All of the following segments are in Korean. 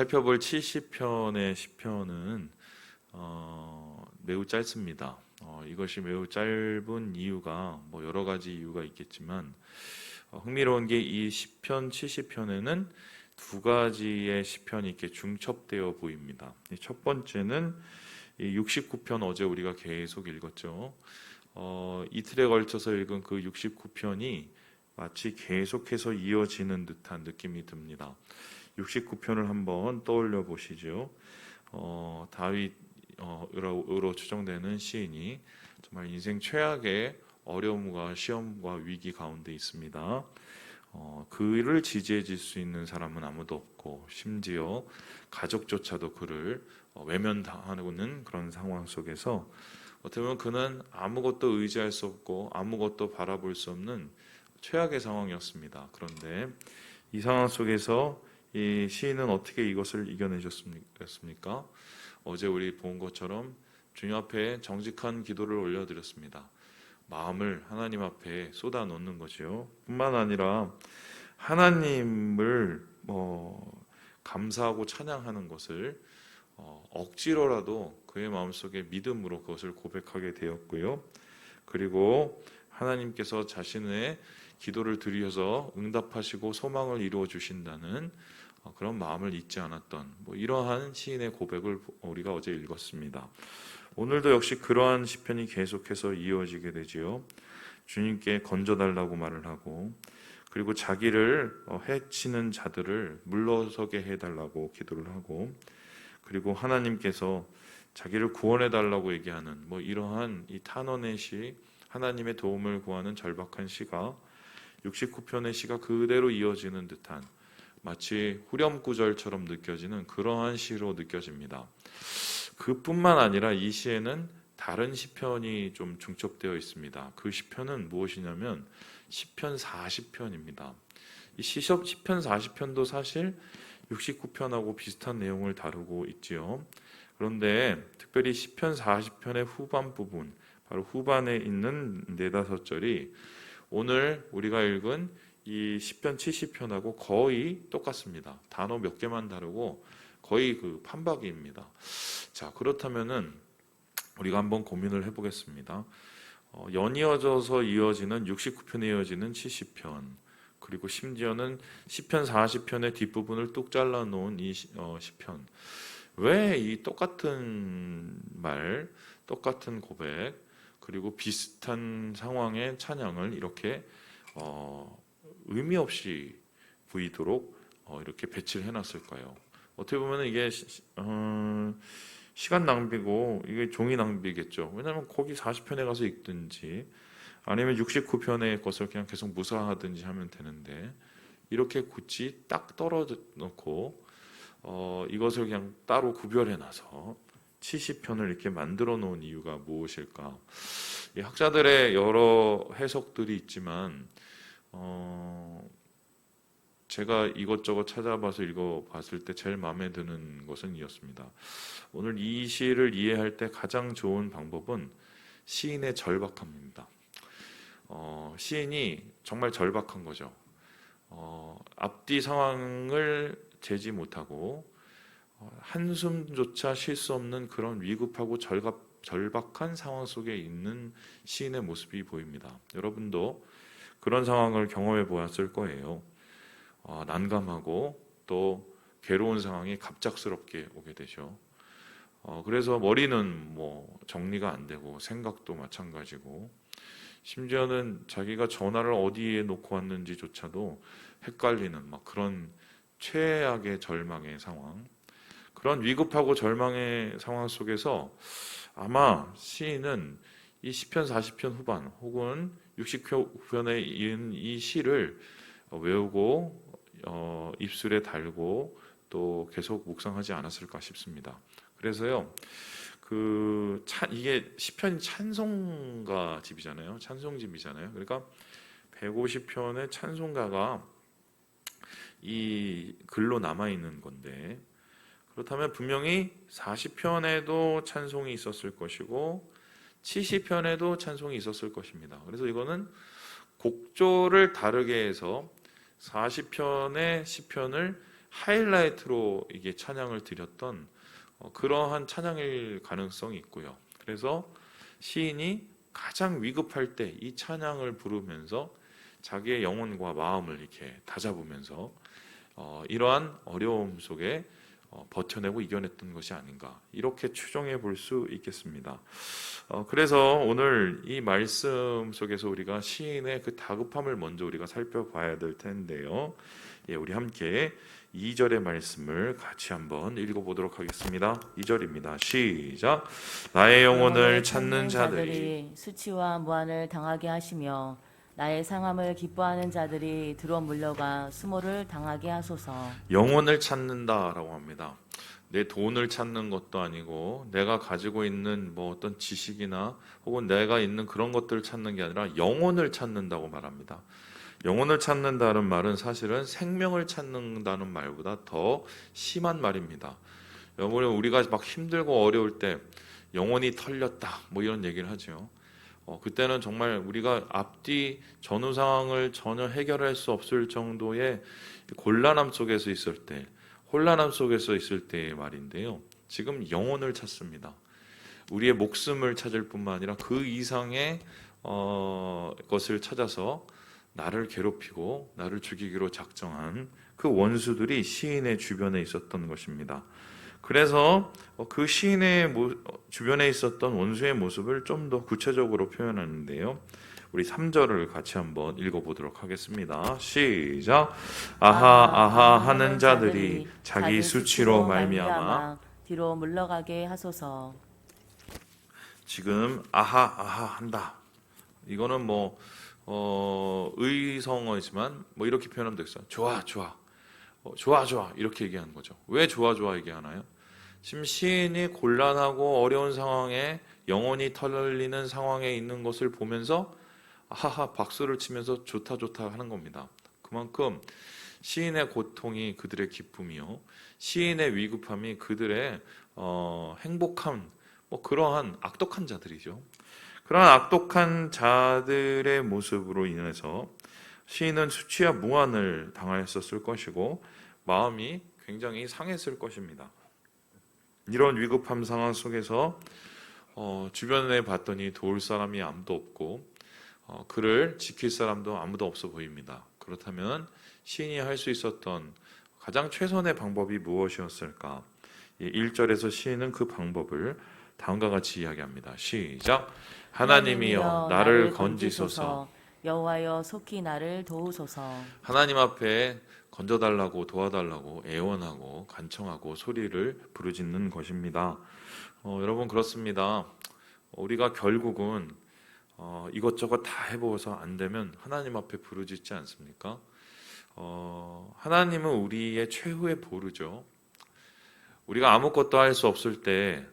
살펴볼 70편의 시편은 매우 짧습니다. 이것이 매우 짧은 이유가 여러 가지 이유가 있겠지만 흥미로운 게 이 시편 70편에는 두 가지의 시편이 이렇게 중첩되어 보입니다. 첫 번째는 이 69편 어제 우리가 계속 읽었죠. 이틀에 걸쳐서 읽은 그 69편이 마치 계속해서 이어지는 듯한 느낌이 듭니다. 69편을 한번 떠올려 보시죠. 다윗으로 추정되는 시인이 정말 인생 최악의 어려움과 시험과 위기 가운데 있습니다. 그를 지지해 줄 수 있는 사람은 아무도 없고 심지어 가족조차도 그를 외면당하는 그런 상황 속에서 어떻게 보면 그는 아무것도 의지할 수 없고 아무것도 바라볼 수 없는 최악의 상황이었습니다. 그런데 이 상황 속에서 이 시인은 어떻게 이것을 이겨내셨습니까? 어제 우리 본 것처럼 주님 앞에 정직한 기도를 올려드렸습니다. 마음을 하나님 앞에 쏟아 놓는 것이요. 뿐만 아니라 하나님을 감사하고 찬양하는 것을 억지로라도 그의 마음속에 믿음으로 그것을 고백하게 되었고요. 그리고 하나님께서 자신의 기도를 드리셔서 응답하시고 소망을 이루어 주신다는 그런 마음을 잊지 않았던 이러한 시인의 고백을 우리가 어제 읽었습니다. 오늘도 역시 그러한 시편이 계속해서 이어지게 되지요. 주님께 건져달라고 말을 하고 그리고 자기를 해치는 자들을 물러서게 해달라고 기도를 하고 그리고 하나님께서 자기를 구원해달라고 얘기하는 이러한 이 탄원의 시, 하나님의 도움을 구하는 절박한 시가 69편의 시가 그대로 이어지는 듯한 마치 후렴구절처럼 느껴지는 그러한 시로 느껴집니다. 그뿐만 아니라 이 시에는 다른 시편이 좀 중첩되어 있습니다. 그 시편은 무엇이냐면 시편 40편입니다. 이 시편 40편도 사실 69편하고 비슷한 내용을 다루고 있지요. 그런데 특별히 시편 40편의 후반 부분, 바로 후반에 있는 4-5절이 오늘 우리가 읽은 이 시편 70편하고 거의 똑같습니다. 단어 몇 개만 다르고 거의 그 판박이입니다. 자, 그렇다면은 우리가 한번 고민을 해보겠습니다. 연이어져서 이어지는 69편에 이어지는 70편, 그리고 심지어는 시편 40편의 뒷부분을 뚝 잘라놓은 이 시편, 왜 이 똑같은 말, 똑같은 고백, 그리고 비슷한 상황의 찬양을 이렇게 의미 없이 보이도록 이렇게 배치를 해놨을까요? 어떻게 보면 이게 시간 낭비고 이게 종이 낭비겠죠. 왜냐하면 거기 40편에 가서 읽든지 아니면 69편의 것을 그냥 계속 묵상하든지 하면 되는데 이렇게 굳이 딱 떨어져 놓고 이것을 그냥 따로 구별해놔서 70편을 이렇게 만들어 놓은 이유가 무엇일까? 이 학자들의 여러 해석들이 있지만 제가 이것저것 찾아봐서 읽어봤을 때 제일 마음에 드는 것은 이었습니다. 오늘 이 시를 이해할 때 가장 좋은 방법은 시인의 절박함입니다. 시인이 정말 절박한 거죠. 앞뒤 상황을 재지 못하고 한숨조차 쉴 수 없는 그런 위급하고 절박한 상황 속에 있는 시인의 모습이 보입니다. 여러분도 그런 상황을 경험해 보았을 거예요. 난감하고 또 괴로운 상황이 갑작스럽게 오게 되죠. 그래서 머리는 정리가 안 되고 생각도 마찬가지고 심지어는 자기가 전화를 어디에 놓고 왔는지조차도 헷갈리는 그런 최악의 절망의 상황, 그런 위급하고 절망의 상황 속에서 아마 시인은 이 시편 40편 후반 혹은 69편에 이은 이 시를 외우고 입술에 달고 또 계속 묵상하지 않았을까 싶습니다. 그래서요, 이게 시편이 찬송가 집이잖아요. 찬송집이잖아요. 그러니까 150편의 찬송가가 이 글로 남아 있는 건데, 그렇다면 분명히 40편에도 찬송이 있었을 것이고 70편에도 찬송이 있었을 것입니다. 그래서 이거는 곡조를 다르게 해서 40편의 시편을 하이라이트로 이게 찬양을 드렸던 그러한 찬양일 가능성이 있고요. 그래서 시인이 가장 위급할 때 이 찬양을 부르면서 자기의 영혼과 마음을 이렇게 다잡으면서 이러한 어려움 속에 버텨내고 이겨냈던 것이 아닌가, 이렇게 추정해 볼 수 있겠습니다. 그래서 오늘 이 말씀 속에서 우리가 시인의 그 다급함을 먼저 우리가 살펴봐야 될 텐데요. 예, 우리 함께 2절의 말씀을 같이 한번 읽어보도록 하겠습니다. 2절입니다. 시작. 나의 영혼을 찾는 자들이 수치와 무한을 당하게 하시며 나의 상함을 기뻐하는 자들이 들어 물러가 수모를 당하게 하소서. 영혼을 찾는다라고 합니다. 내 돈을 찾는 것도 아니고 내가 가지고 있는 뭐 어떤 지식이나 혹은 내가 있는 그런 것들을 찾는 게 아니라 영혼을 찾는다고 말합니다. 영혼을 찾는다는 말은 사실은 생명을 찾는다는 말보다 더 심한 말입니다. 여러분, 우리가 막 힘들고 어려울 때 영혼이 털렸다 뭐 이런 얘기를 하죠. 그때는 정말 우리가 앞뒤 전후 상황을 전혀 해결할 수 없을 정도의 곤란함 속에서 있을 때, 혼란함 속에서 있을 때의 말인데요. 지금 영혼을 찾습니다. 우리의 목숨을 찾을 뿐만 아니라 그 이상의 것을 찾아서 나를 괴롭히고 나를 죽이기로 작정한 그 원수들이 시인의 주변에 있었던 것입니다. 그래서 그 시인의 주변에 있었던 원수의 모습을 좀 더 구체적으로 표현하는데요. 우리 3절을 같이 한번 읽어보도록 하겠습니다. 시작. 아하 아하 하는 자들이 자기 수치로 말미암아 뒤로 물러가게 하소서. 지금 아하 아하 한다. 이거는 의성어이지만 이렇게 표현하면 되겠어요. 좋아 좋아 좋아 좋아 이렇게 얘기하는 거죠. 왜 좋아 좋아 얘기하나요? 지금 시인이 곤란하고 어려운 상황에 영혼이 털리는 상황에 있는 것을 보면서 하하 박수를 치면서 좋다 좋다 하는 겁니다. 그만큼 시인의 고통이 그들의 기쁨이요, 시인의 위급함이 그들의 행복함, 그러한 악독한 자들이죠. 그러한 악독한 자들의 모습으로 인해서 시인은 수치와 무한을 당하였었을 것이고 마음이 굉장히 상했을 것입니다. 이런 위급함 상황 속에서 주변에 봤더니 도울 사람이 아무도 없고 그를 지킬 사람도 아무도 없어 보입니다. 그렇다면 시인이 할 수 있었던 가장 최선의 방법이 무엇이었을까? 1절에서 시인은 그 방법을 다음과 같이 이야기합니다. 시작. 하나님이여 나를 건지소서. 여호와여 속히 나를 도우소서. 하나님 앞에 건져달라고 도와달라고 애원하고 간청하고 소리를 부르짖는 것입니다. 여러분, 그렇습니다. 우리가 결국은 이것저것 다 해보고서 안 되면 하나님 앞에 부르짖지 않습니까? 하나님은 우리의 최후의 보루죠. 우리가 아무것도 할 수 없을 때,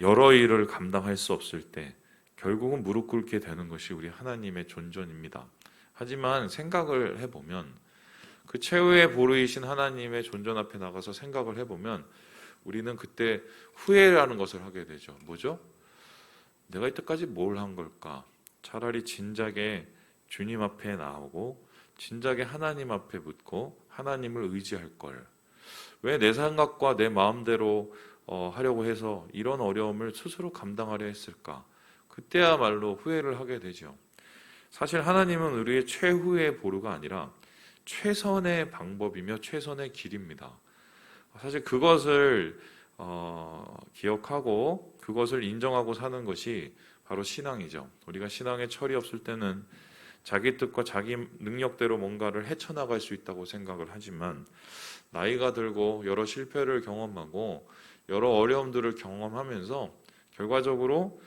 여러 일을 감당할 수 없을 때 결국은 무릎 꿇게 되는 것이 우리 하나님의 존전입니다. 하지만 생각을 해보면, 그 최후의 보루이신 하나님의 존전 앞에 나가서 생각을 해보면 우리는 그때 후회라는 것을 하게 되죠. 뭐죠? 내가 이때까지 뭘 한 걸까? 차라리 진작에 주님 앞에 나오고 진작에 하나님 앞에 묻고 하나님을 의지할 걸. 왜 내 생각과 내 마음대로 하려고 해서 이런 어려움을 스스로 감당하려 했을까? 그때야말로 후회를 하게 되죠. 사실 하나님은 우리의 최후의 보루가 아니라 최선의 방법이며 최선의 길입니다. 사실 그것을 기억하고 그것을 인정하고 사는 것이 바로 신앙이죠. 우리가 신앙에 철이 없을 때는 자기 뜻과 자기 능력대로 뭔가를 헤쳐나갈 수 있다고 생각을 하지만, 나이가 들고 여러 실패를 경험하고 여러 어려움들을 경험하면서 결과적으로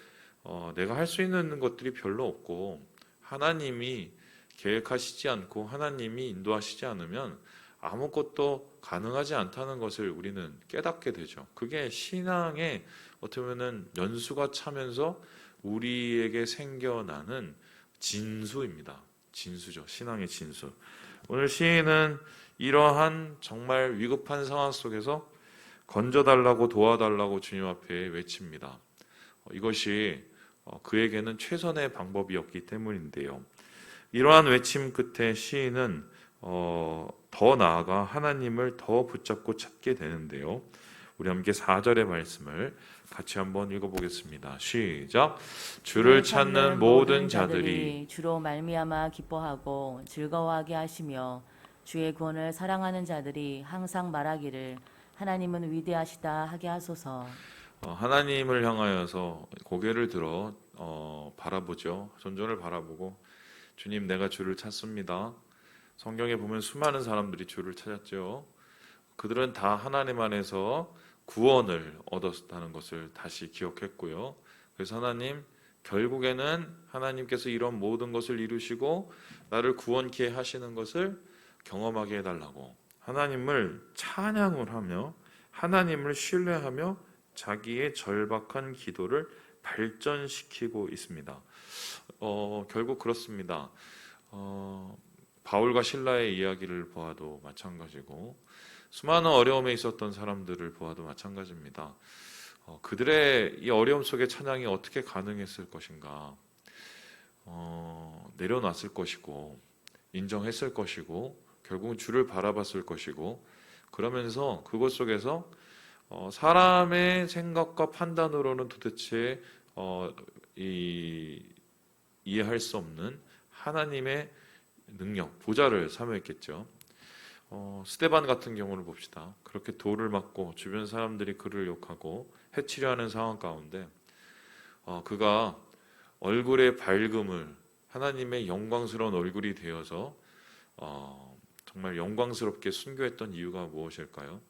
내가 할 수 있는 것들이 별로 없고 하나님이 계획하시지 않고 하나님이 인도하시지 않으면 아무것도 가능하지 않다는 것을 우리는 깨닫게 되죠. 그게 신앙의 어떻게 보면 연수가 차면서 우리에게 생겨나는 진수입니다. 진수죠. 신앙의 진수. 오늘 시인은 이러한 정말 위급한 상황 속에서 건져달라고 도와달라고 주님 앞에 외칩니다. 이것이 그에게는 최선의 방법이었기 때문인데요. 이러한 외침 끝에 시인은 더 나아가 하나님을 더 붙잡고 찾게 되는데요. 우리 함께 4절의 말씀을 같이 한번 읽어보겠습니다. 시작. 주를 찾는 모든 자들이 주로 말미암아 기뻐하고 즐거워하게 하시며 주의 구원을 사랑하는 자들이 항상 말하기를 하나님은 위대하시다 하게 하소서. 하나님을 향하여서 고개를 들어 바라보죠. 존전을 바라보고 주님, 내가 주를 찾습니다. 성경에 보면 수많은 사람들이 주를 찾았죠. 그들은 다 하나님 안에서 구원을 얻었다는 것을 다시 기억했고요. 그래서 하나님, 결국에는 하나님께서 이런 모든 것을 이루시고 나를 구원케 하시는 것을 경험하게 해달라고 하나님을 찬양을 하며 하나님을 신뢰하며 자기의 절박한 기도를 발전시키고 있습니다. 결국 그렇습니다. 바울과 실라의 이야기를 보아도 마찬가지고 수많은 어려움에 있었던 사람들을 보아도 마찬가지입니다. 그들의 이 어려움 속에 찬양이 어떻게 가능했을 것인가? 내려놨을 것이고 인정했을 것이고 결국은 주를 바라봤을 것이고 그러면서 그것 속에서 사람의 생각과 판단으로는 도대체 이해할 수 없는 하나님의 능력, 보좌를 사모했겠죠. 스데반 같은 경우를 봅시다. 그렇게 돌을 맞고 주변 사람들이 그를 욕하고 해치려 하는 상황 가운데 그가 얼굴의 밝음을 하나님의 영광스러운 얼굴이 되어서 정말 영광스럽게 순교했던 이유가 무엇일까요?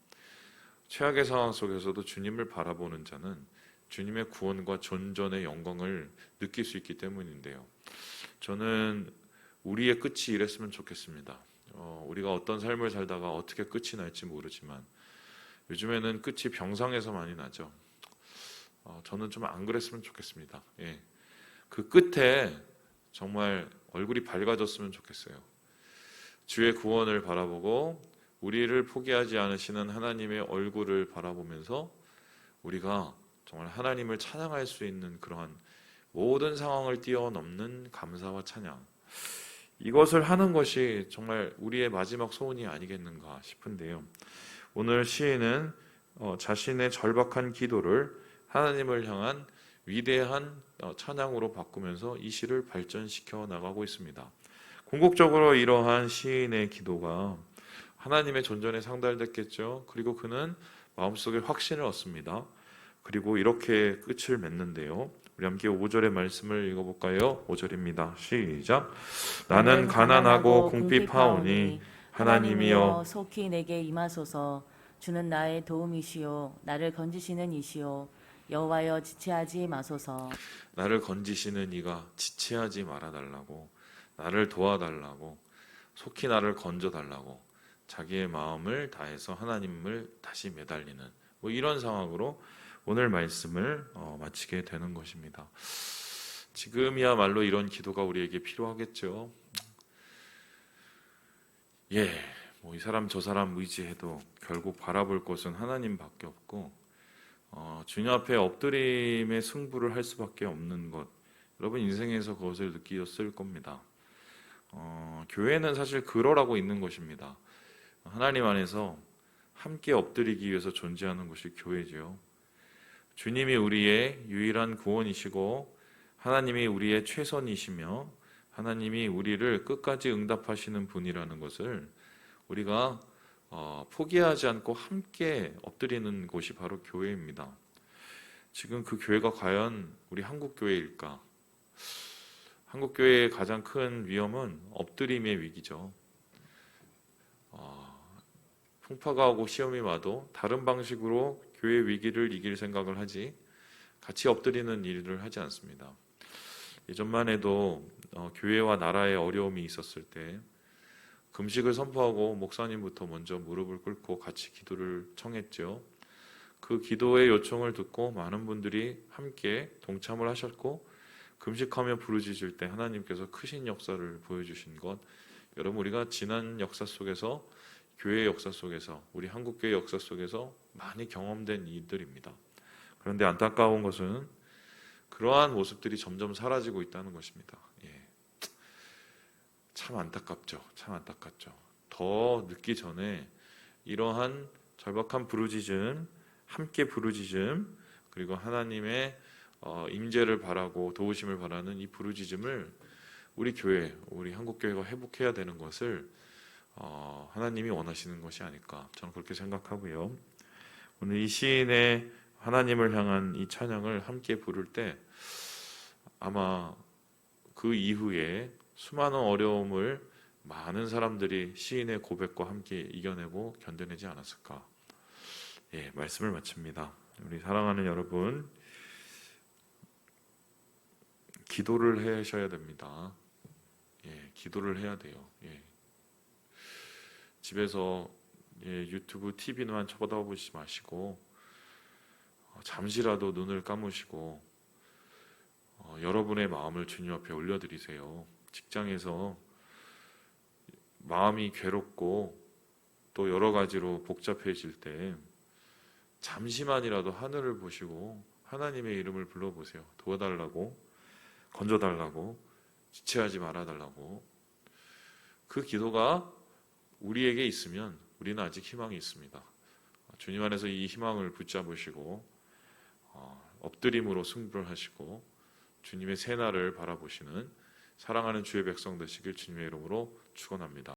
최악의 상황 속에서도 주님을 바라보는 자는 주님의 구원과 존전의 영광을 느낄 수 있기 때문인데요. 저는 우리의 끝이 이랬으면 좋겠습니다. 우리가 어떤 삶을 살다가 어떻게 끝이 날지 모르지만 요즘에는 끝이 병상에서 많이 나죠. 저는 좀 안 그랬으면 좋겠습니다. 예. 그 끝에 정말 얼굴이 밝아졌으면 좋겠어요. 주의 구원을 바라보고 우리를 포기하지 않으시는 하나님의 얼굴을 바라보면서 우리가 정말 하나님을 찬양할 수 있는 그러한 모든 상황을 뛰어넘는 감사와 찬양, 이것을 하는 것이 정말 우리의 마지막 소원이 아니겠는가 싶은데요. 오늘 시인은 자신의 절박한 기도를 하나님을 향한 위대한 찬양으로 바꾸면서 이 시를 발전시켜 나가고 있습니다. 궁극적으로 이러한 시인의 기도가 하나님의 존전에 상달됐겠죠. 그리고 그는 마음속에 확신을 얻습니다. 그리고 이렇게 끝을 맺는데요. 우리 함께 5절의 말씀을 읽어볼까요? 5절입니다. 시작. 나는 가난하고 궁핍하오니 하나님이여 속히 내게 임하소서. 주는 나의 도움이시요 나를 건지시는 이시요 여호와여 지체하지 마소서. 나를 건지시는 이가 지체하지 말아달라고, 나를 도와달라고, 속히 나를 건져달라고 자기의 마음을 다해서 하나님을 다시 매달리는 이런 상황으로 오늘 말씀을 마치게 되는 것입니다. 지금이야말로 이런 기도가 우리에게 필요하겠죠. 이 사람 저 사람 의지해도 결국 바라볼 것은 하나님밖에 없고 주님 앞에 엎드림의 승부를 할 수밖에 없는 것, 여러분 인생에서 그것을 느끼셨을 겁니다. 교회는 사실 그러라고 있는 것입니다. 하나님 안에서 함께 엎드리기 위해서 존재하는 것이 교회죠. 주님이 우리의 유일한 구원이시고 하나님이 우리의 최선이시며 하나님이 우리를 끝까지 응답하시는 분이라는 것을 우리가 포기하지 않고 함께 엎드리는 곳이 바로 교회입니다. 지금 그 교회가 과연 우리 한국교회일까? 한국교회의 가장 큰 위험은 엎드림의 위기죠. 풍파가 오고 시험이 와도 다른 방식으로 교회 위기를 이길 생각을 하지 같이 엎드리는 일을 하지 않습니다. 예전만 해도 교회와 나라에 어려움이 있었을 때 금식을 선포하고 목사님부터 먼저 무릎을 꿇고 같이 기도를 청했죠. 그 기도의 요청을 듣고 많은 분들이 함께 동참을 하셨고 금식하며 부르짖을 때 하나님께서 크신 역사를 보여주신 것, 여러분 우리가 지난 역사 속에서 교회의 역사 속에서 우리 한국교회 역사 속에서 많이 경험된 일들입니다. 그런데 안타까운 것은 그러한 모습들이 점점 사라지고 있다는 것입니다. 참 안타깝죠. 참 안타깝죠. 더 늦기 전에 이러한 절박한 부르짖음, 함께 부르짖음, 그리고 하나님의 임재를 바라고 도우심을 바라는 이 부르짖음을 우리 교회, 우리 한국교회가 회복해야 되는 것을 하나님이 원하시는 것이 아닐까, 저는 그렇게 생각하고요. 오늘 이 시인의 하나님을 향한 이 찬양을 함께 부를 때 아마 그 이후에 수많은 어려움을 많은 사람들이 시인의 고백과 함께 이겨내고 견뎌내지 않았을까. 예, 말씀을 마칩니다. 우리 사랑하는 여러분, 기도를 하셔야 됩니다. 예, 기도를 해야 돼요. 예. 집에서 유튜브, TV만 쳐다보지 마시고 잠시라도 눈을 감으시고 여러분의 마음을 주님 앞에 올려드리세요. 직장에서 마음이 괴롭고 또 여러 가지로 복잡해질 때 잠시만이라도 하늘을 보시고 하나님의 이름을 불러보세요. 도와달라고, 건져달라고, 지체하지 말아달라고. 그 기도가 우리에게 있으면 우리는 아직 희망이 있습니다. 주님 안에서 이 희망을 붙잡으시고 엎드림으로 승부를 하시고 주님의 새날을 바라보시는 사랑하는 주의 백성 되시길 주님의 이름으로 축원합니다.